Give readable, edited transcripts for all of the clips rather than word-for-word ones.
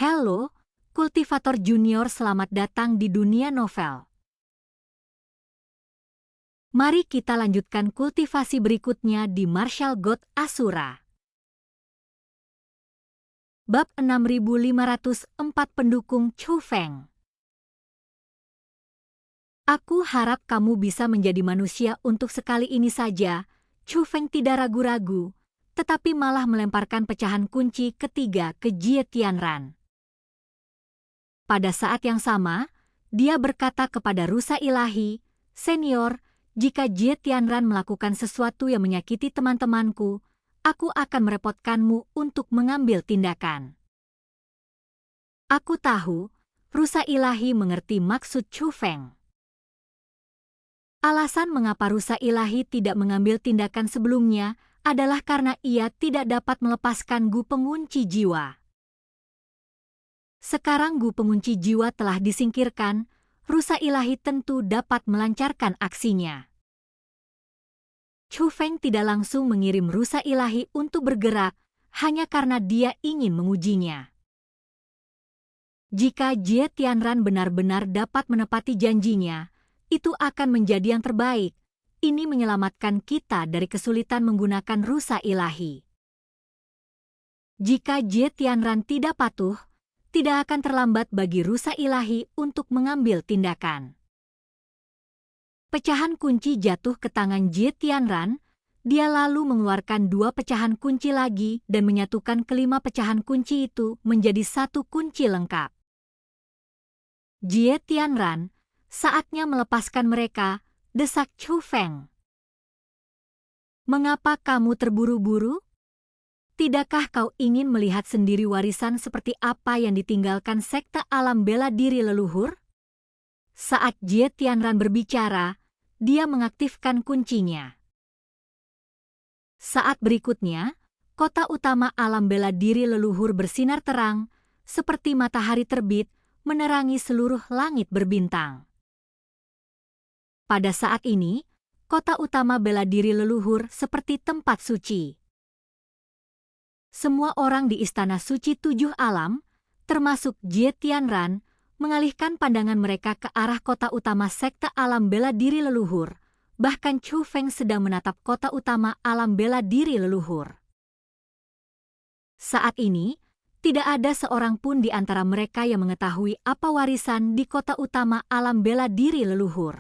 Halo, kultivator junior, selamat datang di dunia novel. Mari kita lanjutkan kultivasi berikutnya di Martial God Asura. Bab 6504 Pendukung Chu Feng. Aku harap kamu bisa menjadi manusia untuk sekali ini saja. Chu Feng tidak ragu-ragu, tetapi malah melemparkan pecahan kunci ketiga ke Jie Tianran. Pada saat yang sama, dia berkata kepada rusa ilahi, "Senior, jika Jie Tianran melakukan sesuatu yang menyakiti teman-temanku, aku akan merepotkanmu untuk mengambil tindakan." Aku tahu, rusa ilahi mengerti maksud Chu Feng. Alasan mengapa rusa ilahi tidak mengambil tindakan sebelumnya adalah karena ia tidak dapat melepaskan Gu pengunci jiwa. Sekarang Gu pengunci jiwa telah disingkirkan, rusa ilahi tentu dapat melancarkan aksinya. Chu Feng tidak langsung mengirim rusa ilahi untuk bergerak, hanya karena dia ingin mengujinya. Jika Jie Tianran benar-benar dapat menepati janjinya, itu akan menjadi yang terbaik. Ini menyelamatkan kita dari kesulitan menggunakan rusa ilahi. Jika Jie Tianran tidak patuh, tidak akan terlambat bagi rusa ilahi untuk mengambil tindakan. Pecahan kunci jatuh ke tangan Jie Tianran, dia lalu mengeluarkan 2 pecahan kunci lagi dan menyatukan kelima pecahan kunci itu menjadi 1 kunci lengkap. Jie Tianran, saatnya melepaskan mereka, desak Chu Feng. "Mengapa kamu terburu-buru? Tidakkah kau ingin melihat sendiri warisan seperti apa yang ditinggalkan sekte alam bela diri leluhur?" Saat Jie Tianran berbicara, dia mengaktifkan kuncinya. Saat berikutnya, kota utama alam bela diri leluhur bersinar terang, seperti matahari terbit, menerangi seluruh langit berbintang. Pada saat ini, kota utama bela diri leluhur seperti tempat suci. Semua orang di Istana Suci 7 Alam, termasuk Jie Tianran, mengalihkan pandangan mereka ke arah kota utama sekte alam bela diri leluhur. Bahkan Chu Feng sedang menatap kota utama alam bela diri leluhur. Saat ini, tidak ada seorang pun di antara mereka yang mengetahui apa warisan di kota utama alam bela diri leluhur.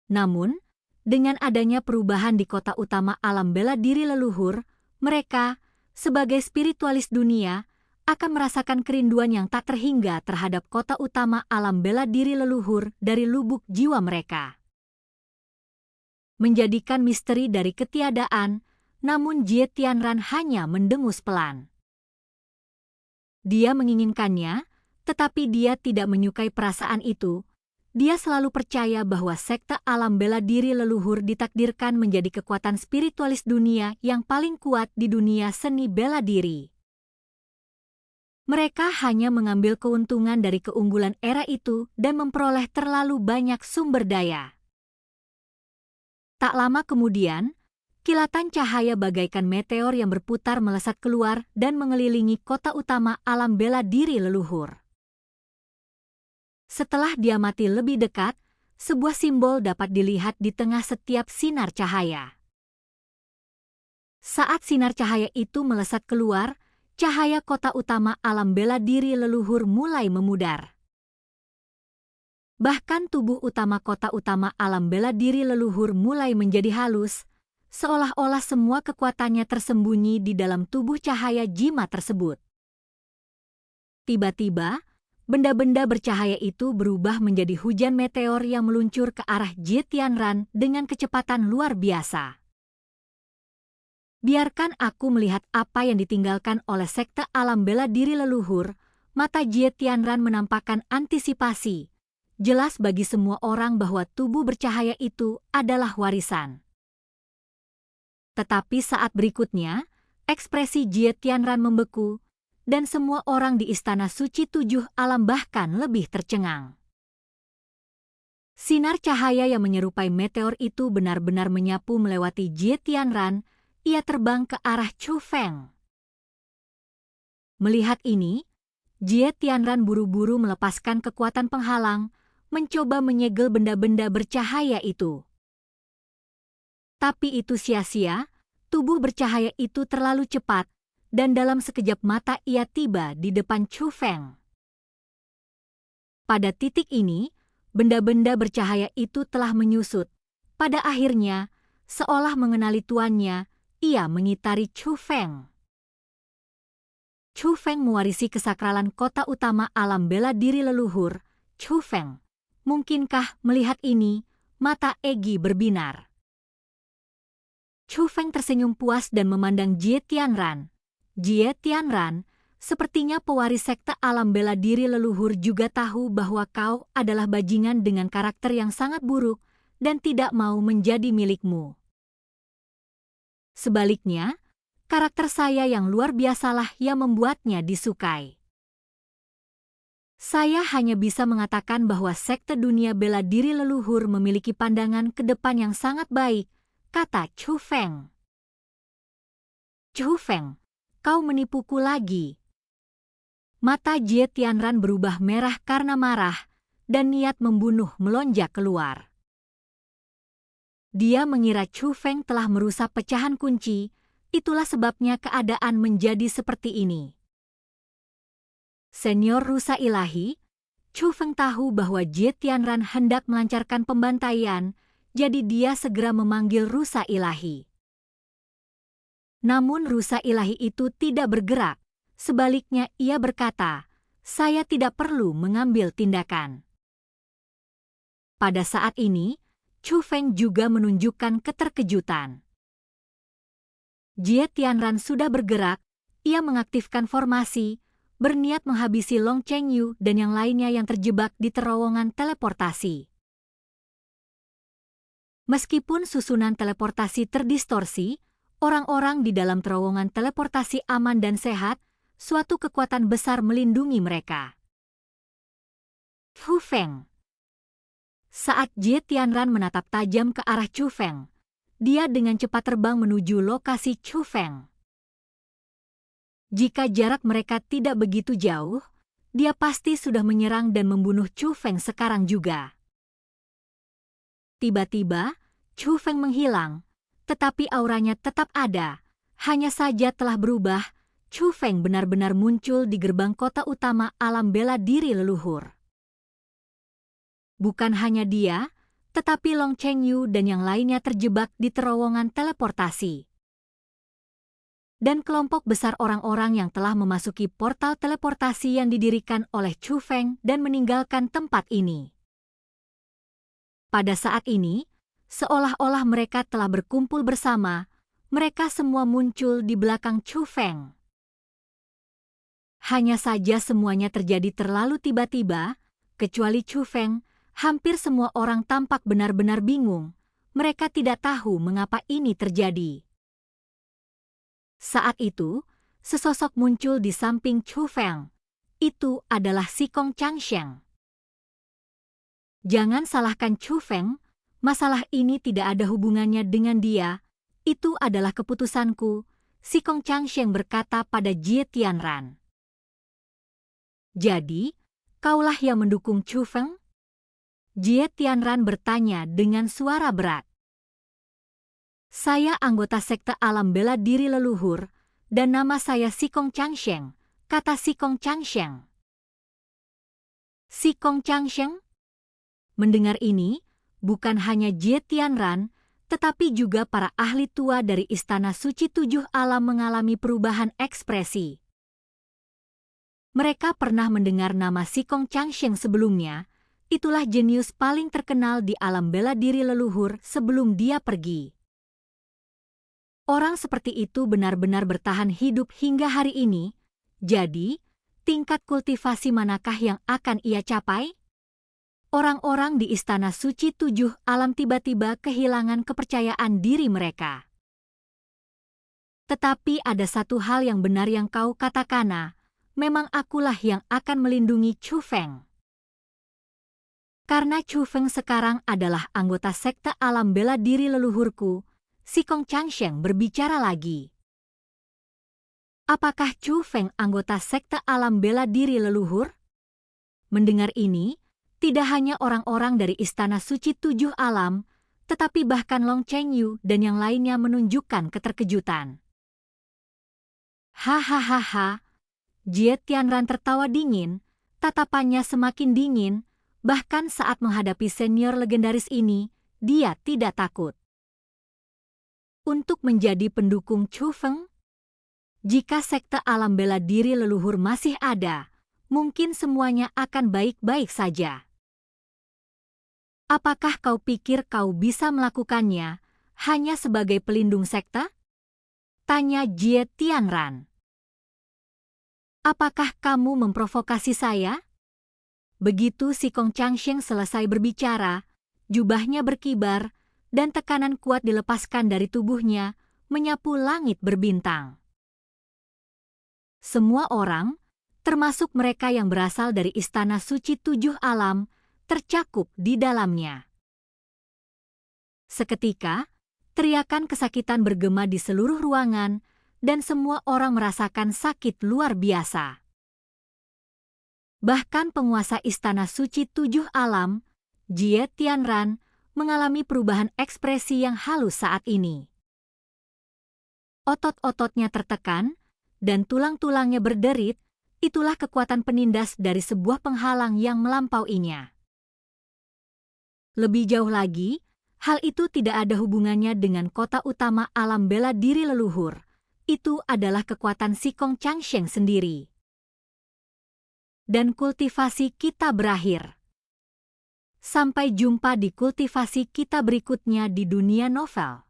Namun, dengan adanya perubahan di kota utama alam bela diri leluhur, mereka, sebagai spiritualis dunia, akan merasakan kerinduan yang tak terhingga terhadap kota utama alam bela diri leluhur dari lubuk jiwa mereka. Menjadikan misteri dari ketiadaan, namun Jie Tianran hanya mendengus pelan. Dia menginginkannya, tetapi dia tidak menyukai perasaan itu. Dia selalu percaya bahwa sekte alam bela diri leluhur ditakdirkan menjadi kekuatan spiritualis dunia yang paling kuat di dunia seni bela diri. Mereka hanya mengambil keuntungan dari keunggulan era itu dan memperoleh terlalu banyak sumber daya. Tak lama kemudian, kilatan cahaya bagaikan meteor yang berputar melesat keluar dan mengelilingi kota utama alam bela diri leluhur. Setelah dia mati lebih dekat, sebuah simbol dapat dilihat di tengah setiap sinar cahaya. Saat sinar cahaya itu melesat keluar, cahaya kota utama alam bela diri leluhur mulai memudar. Bahkan tubuh utama kota utama alam bela diri leluhur mulai menjadi halus, seolah-olah semua kekuatannya tersembunyi di dalam tubuh cahaya jimat tersebut. Tiba-tiba, benda-benda bercahaya itu berubah menjadi hujan meteor yang meluncur ke arah Jie Tianran dengan kecepatan luar biasa. Biarkan aku melihat apa yang ditinggalkan oleh sekte alam bela diri leluhur. Mata Jie Tianran menampakkan antisipasi. Jelas bagi semua orang bahwa tubuh bercahaya itu adalah warisan. Tetapi saat berikutnya, ekspresi Jie Tianran membeku, dan semua orang di Istana Suci 7 Alam bahkan lebih tercengang. Sinar cahaya yang menyerupai meteor itu benar-benar menyapu melewati Jie Tianran. Ia terbang ke arah Chu Feng. Melihat ini, Jie Tianran buru-buru melepaskan kekuatan penghalang, mencoba menyegel benda-benda bercahaya itu. Tapi itu sia-sia, tubuh bercahaya itu terlalu cepat, dan dalam sekejap mata ia tiba di depan Chu Feng. Pada titik ini, benda-benda bercahaya itu telah menyusut. Pada akhirnya, seolah mengenali tuannya, ia mengitari Chu Feng. Chu Feng mewarisi kesakralan kota utama alam bela diri leluhur. Chu Feng, mungkinkah melihat ini? Mata Egi berbinar. Chu Feng tersenyum puas dan memandang Jie Tianran. Jie Tianran, sepertinya pewaris sekte alam bela diri leluhur juga tahu bahwa kau adalah bajingan dengan karakter yang sangat buruk dan tidak mau menjadi milikmu. Sebaliknya, karakter saya yang luar biasalah yang membuatnya disukai. Saya hanya bisa mengatakan bahwa sekte dunia bela diri leluhur memiliki pandangan ke depan yang sangat baik, kata Chu Feng. Chu Feng, kau menipuku lagi. Mata Jie Tianran berubah merah karena marah, dan niat membunuh melonjak keluar. Dia mengira Chu Feng telah merusak pecahan kunci, itulah sebabnya keadaan menjadi seperti ini. Senior rusa ilahi, Chu Feng tahu bahwa Jie Tianran hendak melancarkan pembantaian, jadi dia segera memanggil rusa ilahi. Namun rusa ilahi itu tidak bergerak, sebaliknya ia berkata, "Saya tidak perlu mengambil tindakan." Pada saat ini, Chu Feng juga menunjukkan keterkejutan. Jie Tianran sudah bergerak, ia mengaktifkan formasi, berniat menghabisi Long Chengyu dan yang lainnya yang terjebak di terowongan teleportasi. Meskipun susunan teleportasi terdistorsi, orang-orang di dalam terowongan teleportasi aman dan sehat, suatu kekuatan besar melindungi mereka. Chu Feng. Saat Jie Tianran menatap tajam ke arah Chu Feng, dia dengan cepat terbang menuju lokasi Chu Feng. Jika jarak mereka tidak begitu jauh, dia pasti sudah menyerang dan membunuh Chu Feng sekarang juga. Tiba-tiba, Chu Feng menghilang, tetapi auranya tetap ada, hanya saja telah berubah. Chu Feng benar-benar muncul di gerbang kota utama alam bela diri leluhur. Bukan hanya dia, tetapi Long Chengyu dan yang lainnya terjebak di terowongan teleportasi. Dan kelompok besar orang-orang yang telah memasuki portal teleportasi yang didirikan oleh Chu Feng dan meninggalkan tempat ini. Pada saat ini, seolah-olah mereka telah berkumpul bersama, mereka semua muncul di belakang Chu Feng. Hanya saja semuanya terjadi terlalu tiba-tiba, kecuali Chu Feng, hampir semua orang tampak benar-benar bingung, mereka tidak tahu mengapa ini terjadi. Saat itu, sesosok muncul di samping Chu Feng. Itu adalah Sikong Changsheng. Jangan salahkan Chu Feng, masalah ini tidak ada hubungannya dengan dia. Itu adalah keputusanku, Sikong Changsheng berkata pada Jie Tianran. Jadi, kaulah yang mendukung Chu Feng? Jie Tianran bertanya dengan suara berat. Saya anggota sekte alam bela diri leluhur, dan nama saya Sikong Changsheng, kata Sikong Changsheng. Sikong Changsheng? Mendengar ini, bukan hanya Jie Tianran, tetapi juga para ahli tua dari Istana Suci Tujuh Alam mengalami perubahan ekspresi. Mereka pernah mendengar nama Sikong Changsheng sebelumnya, itulah jenius paling terkenal di alam bela diri leluhur sebelum dia pergi. Orang seperti itu benar-benar bertahan hidup hingga hari ini, jadi tingkat kultivasi manakah yang akan ia capai? Orang-orang di Istana Suci Tujuh Alam tiba-tiba kehilangan kepercayaan diri mereka. Tetapi ada satu hal yang benar yang kau katakan, memang akulah yang akan melindungi Chu Feng. Karena Chu Feng sekarang adalah anggota sekte alam bela diri leluhurku, Sikong Changsheng berbicara lagi. Apakah Chu Feng anggota sekte alam bela diri leluhur? Mendengar ini, tidak hanya orang-orang dari Istana Suci Tujuh Alam, tetapi bahkan Long Chengyu dan yang lainnya menunjukkan keterkejutan. Hahaha, Jie Tianran tertawa dingin, tatapannya semakin dingin, bahkan saat menghadapi senior legendaris ini, dia tidak takut. Untuk menjadi pendukung Chu Feng? Jika sekte alam bela diri leluhur masih ada, mungkin semuanya akan baik-baik saja. Apakah kau pikir kau bisa melakukannya hanya sebagai pelindung sekte? Tanya Jie Tianran. Apakah kamu memprovokasi saya? Begitu si Kong Changsheng selesai berbicara, jubahnya berkibar dan tekanan kuat dilepaskan dari tubuhnya, menyapu langit berbintang. Semua orang, termasuk mereka yang berasal dari Istana Suci Tujuh Alam, tercakup di dalamnya. Seketika, teriakan kesakitan bergema di seluruh ruangan, dan semua orang merasakan sakit luar biasa. Bahkan penguasa Istana Suci Tujuh Alam, Jie Tianran, mengalami perubahan ekspresi yang halus saat ini. Otot-ototnya tertekan, dan tulang-tulangnya berderit, itulah kekuatan penindas dari sebuah penghalang yang melampauinya. Lebih jauh lagi, hal itu tidak ada hubungannya dengan kota utama alam bela diri leluhur. Itu adalah kekuatan si Kong Changsheng sendiri. Dan kultivasi kita berakhir. Sampai jumpa di kultivasi kita berikutnya di dunia novel.